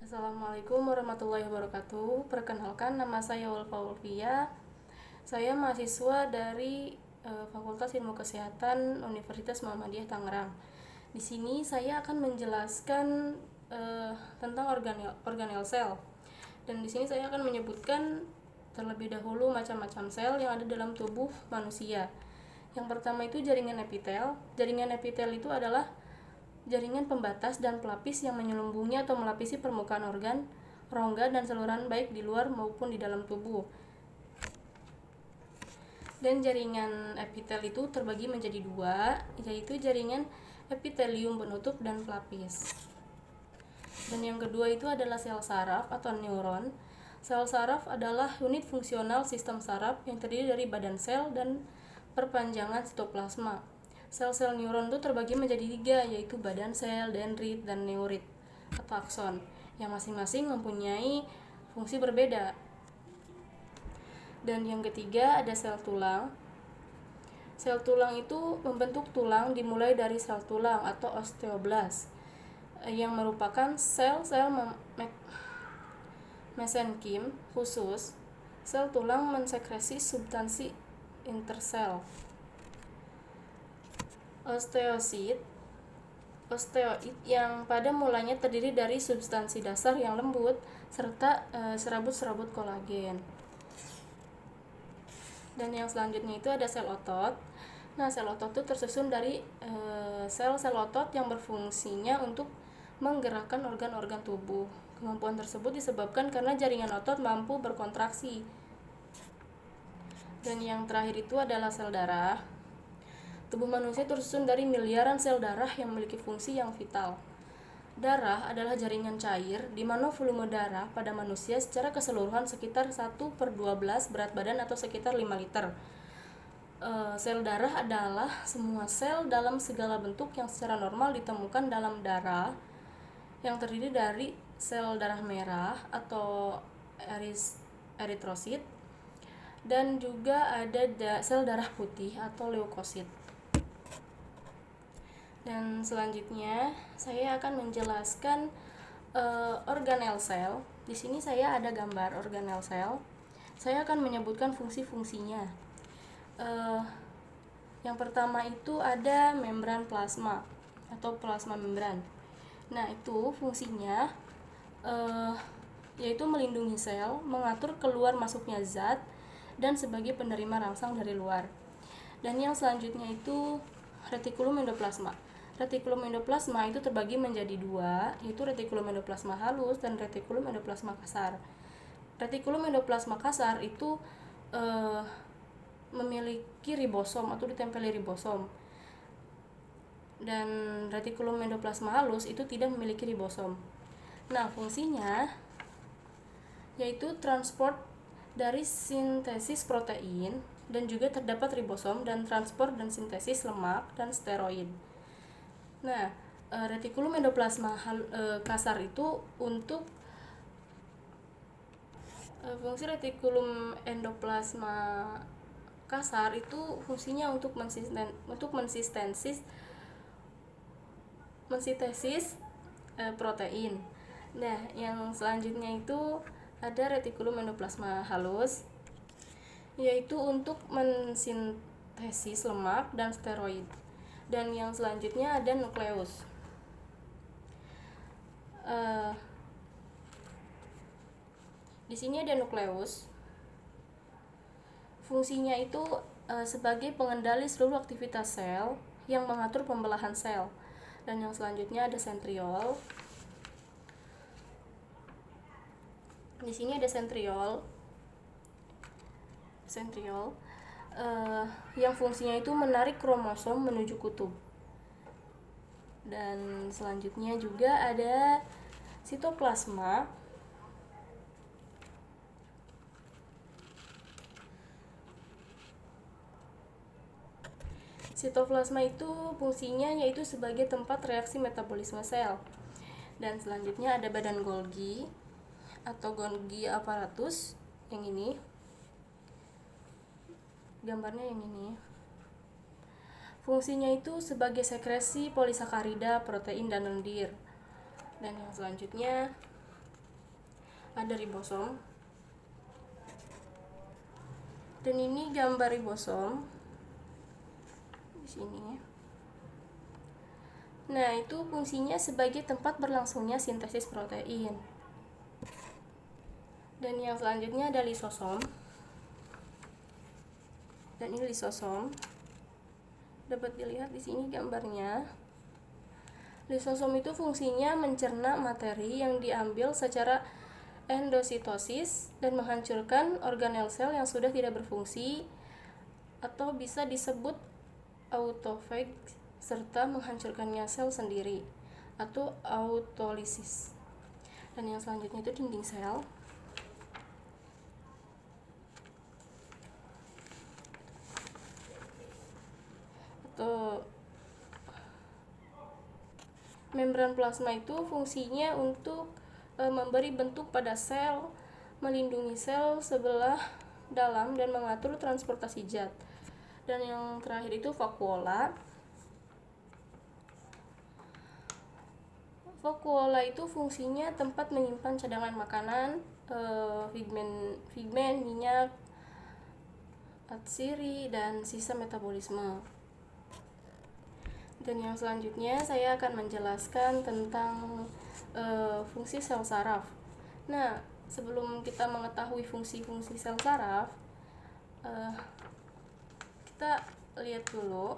Assalamualaikum warahmatullahi wabarakatuh. Perkenalkan, nama saya Ulfa Ulfia. Saya mahasiswa dari Fakultas Ilmu Kesehatan Universitas Muhammadiyah Tangerang. Di sini saya akan menjelaskan tentang organel sel. Dan di sini saya akan menyebutkan terlebih dahulu macam-macam sel yang ada dalam tubuh manusia. Yang pertama itu jaringan epitel. Jaringan epitel itu adalah jaringan pembatas dan pelapis yang menyelubungi atau melapisi permukaan organ, rongga, dan saluran baik di luar maupun di dalam tubuh. Dan jaringan epitel itu terbagi menjadi dua, yaitu jaringan epitelium penutup dan pelapis. Dan yang kedua itu adalah sel saraf atau neuron. Sel saraf adalah unit fungsional sistem saraf yang terdiri dari badan sel dan perpanjangan sitoplasma. Sel-sel neuron itu terbagi menjadi tiga, yaitu badan sel, dendrit, dan neurit atau akson, yang masing-masing mempunyai fungsi berbeda. Dan yang ketiga ada sel tulang. Sel tulang itu membentuk tulang dimulai dari sel tulang atau osteoblast, yang merupakan sel-sel mesenkim khusus. Sel tulang mensekresi substansi intersel. Osteoid yang pada mulanya terdiri dari substansi dasar yang lembut serta serabut-serabut kolagen. Dan yang selanjutnya itu ada sel otot. Nah, sel otot itu tersusun dari sel-sel otot yang berfungsinya untuk menggerakkan organ-organ tubuh. Kemampuan tersebut disebabkan karena jaringan otot mampu berkontraksi. Dan yang terakhir itu adalah sel darah. Tubuh manusia tersusun dari miliaran sel darah yang memiliki fungsi yang vital. Darah adalah jaringan cair, di mana volume darah pada manusia secara keseluruhan sekitar 1/12 berat badan atau sekitar 5 liter. Sel darah adalah semua sel dalam segala bentuk yang secara normal ditemukan dalam darah, yang terdiri dari sel darah merah atau eritrosit, dan juga ada sel darah putih atau leukosit. Dan selanjutnya saya akan menjelaskan organel sel. Di sini saya ada gambar organel sel. Saya akan menyebutkan fungsi-fungsinya. Yang pertama itu ada membran plasma atau plasma membran. Nah, itu fungsinya yaitu melindungi sel, mengatur keluar masuknya zat, dan sebagai penerima rangsang dari luar. Dan yang selanjutnya itu retikulum endoplasma. Retikulum endoplasma itu terbagi menjadi dua, yaitu retikulum endoplasma halus dan retikulum endoplasma kasar. Retikulum endoplasma kasar itu memiliki ribosom atau ditempeli ribosom. Dan retikulum endoplasma halus itu tidak memiliki ribosom. Nah, fungsinya yaitu transport dari sintesis protein, dan juga terdapat ribosom dan transport dan sintesis lemak dan steroid. Nah, retikulum endoplasma kasar itu untuk fungsi retikulum endoplasma kasar itu fungsinya untuk mensintesis protein. Nah, yang selanjutnya itu ada retikulum endoplasma halus, yaitu untuk mensintesis lemak dan steroid. Dan yang selanjutnya ada nukleus. Di sini ada nukleus. Fungsinya itu sebagai pengendali seluruh aktivitas sel yang mengatur pembelahan sel. Dan yang selanjutnya ada sentriol. Di sini ada sentriol yang fungsinya itu menarik kromosom menuju kutub. Dan selanjutnya juga ada sitoplasma. Sitoplasma itu fungsinya yaitu sebagai tempat reaksi metabolisme sel. Dan selanjutnya ada badan Golgi atau Golgi apparatus, yang ini. Gambarnya yang ini. Fungsinya itu sebagai sekresi polisakarida, protein, dan lendir. Dan yang selanjutnya ada ribosom. Dan ini gambar ribosom di sini. Nah, itu fungsinya sebagai tempat berlangsungnya sintesis protein. Dan yang selanjutnya ada lisosom. Dan ini lisosom. Dapat dilihat di sini gambarnya. Lisosom itu fungsinya mencerna materi yang diambil secara endositosis dan menghancurkan organel sel yang sudah tidak berfungsi, atau bisa disebut autofag, serta menghancurkannya sel sendiri atau autolisis. Dan yang selanjutnya itu dinding sel. Atau membran plasma itu fungsinya untuk memberi bentuk pada sel, melindungi sel sebelah dalam, dan mengatur transportasi zat. Dan yang terakhir itu vakuola. Vakuola itu fungsinya tempat menyimpan cadangan makanan, pigmen, minyak, atsiri, dan sisa metabolisme. Dan yang selanjutnya saya akan menjelaskan tentang fungsi sel saraf. Nah, sebelum kita mengetahui fungsi-fungsi sel saraf, kita lihat dulu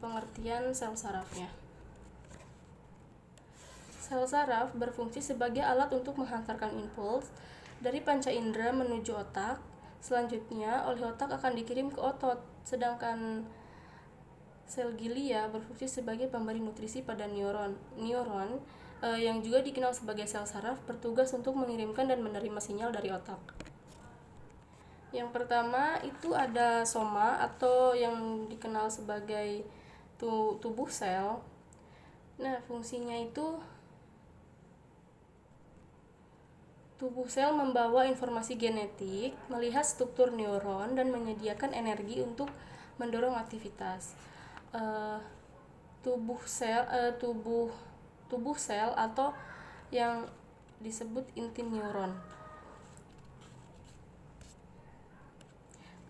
pengertian sel sarafnya. Sel saraf berfungsi sebagai alat untuk menghantarkan impuls dari panca indera menuju otak. Selanjutnya, oleh otak akan dikirim ke otot, sedangkan sel glia berfungsi sebagai pemberi nutrisi pada neuron. Neuron yang juga dikenal sebagai sel saraf bertugas untuk mengirimkan dan menerima sinyal dari otak. Yang pertama itu ada soma atau yang dikenal sebagai tubuh sel. Nah, fungsinya itu tubuh sel membawa informasi genetik, melihat struktur neuron, dan menyediakan energi untuk mendorong aktivitas. Tubuh sel atau yang disebut inti neuron.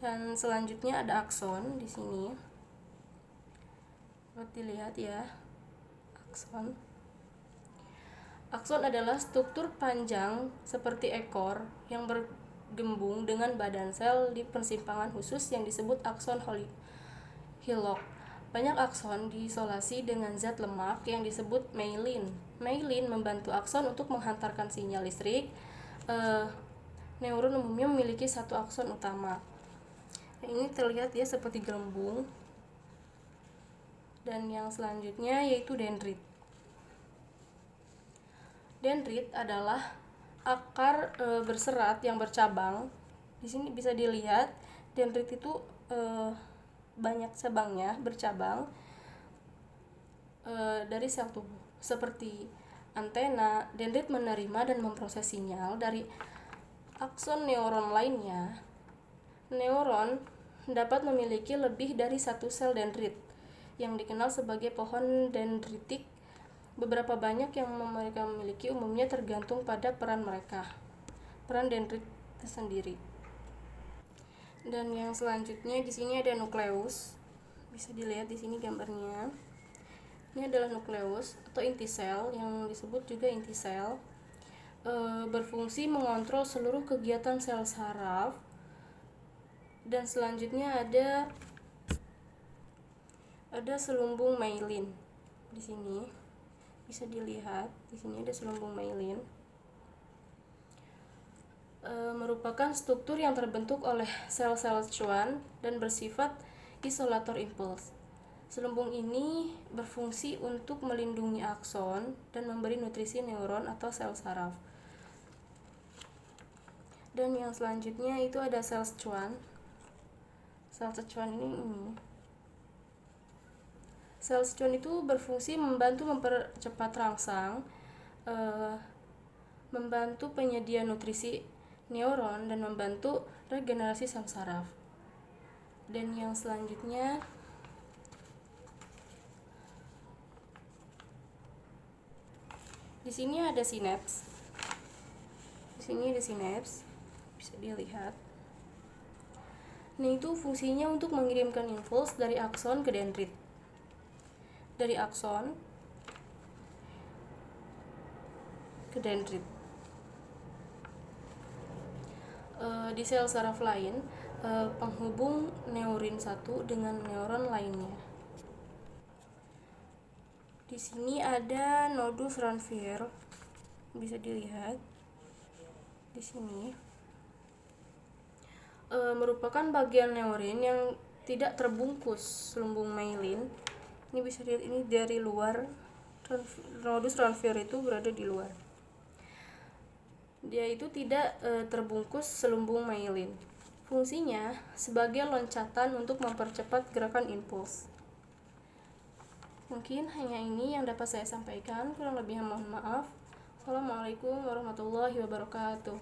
Dan selanjutnya ada akson di sini. Dapat dilihat ya, akson. Akson adalah struktur panjang seperti ekor yang bergembung dengan badan sel di persimpangan khusus yang disebut akson hillock. Banyak akson diisolasi dengan zat lemak yang disebut myelin. Myelin membantu akson untuk menghantarkan sinyal listrik. Neuron umumnya memiliki satu akson utama. Ini terlihat ya seperti gelembung. Dan yang selanjutnya yaitu dendrit. Dendrit adalah akar berserat yang bercabang. Di sini bisa dilihat dendrit itu banyak cabangnya, bercabang dari sel tubuh. Seperti antena, dendrit menerima dan memproses sinyal dari akson neuron lainnya. Neuron dapat memiliki lebih dari satu sel dendrit yang dikenal sebagai pohon dendritik. Beberapa banyak yang mereka memiliki, umumnya tergantung pada peran mereka, peran dendrit tersendiri. Dan yang selanjutnya di sini ada nukleus. Bisa dilihat di sini gambarnya. Ini adalah nukleus atau inti sel, yang disebut juga inti sel. Berfungsi mengontrol seluruh kegiatan sel saraf. Dan selanjutnya ada selumbung myelin. Di sini bisa dilihat, di sini ada selumbung myelin. Merupakan struktur yang terbentuk oleh sel-sel Schwann dan bersifat isolator impuls. Selumbung ini berfungsi untuk melindungi akson dan memberi nutrisi neuron atau sel saraf. Dan yang selanjutnya itu ada sel Schwann. Sel Schwann ini. Sel Schwann itu berfungsi membantu mempercepat rangsang, membantu penyedia nutrisi neuron, dan membantu regenerasi sel saraf. Dan yang selanjutnya di sini ada sinaps. Di sini ada sinaps, bisa dilihat. Nah, itu fungsinya untuk mengirimkan impuls dari akson ke dendrit. Dari akson ke dendrit. Di sel saraf lain, penghubung neurin satu dengan neuron lainnya. Di sini ada nodus Ranvier, bisa dilihat di sini. Merupakan bagian neurin yang tidak terbungkus lumbung myelin. Ini bisa dilihat, ini dari luar. Nodus Ranvier itu berada di luar. Dia itu tidak terbungkus selumbung myelin. Fungsinya sebagai loncatan untuk mempercepat gerakan impuls. Mungkin hanya ini yang dapat saya sampaikan, kurang lebihnya mohon maaf. Assalamualaikum warahmatullahi wabarakatuh.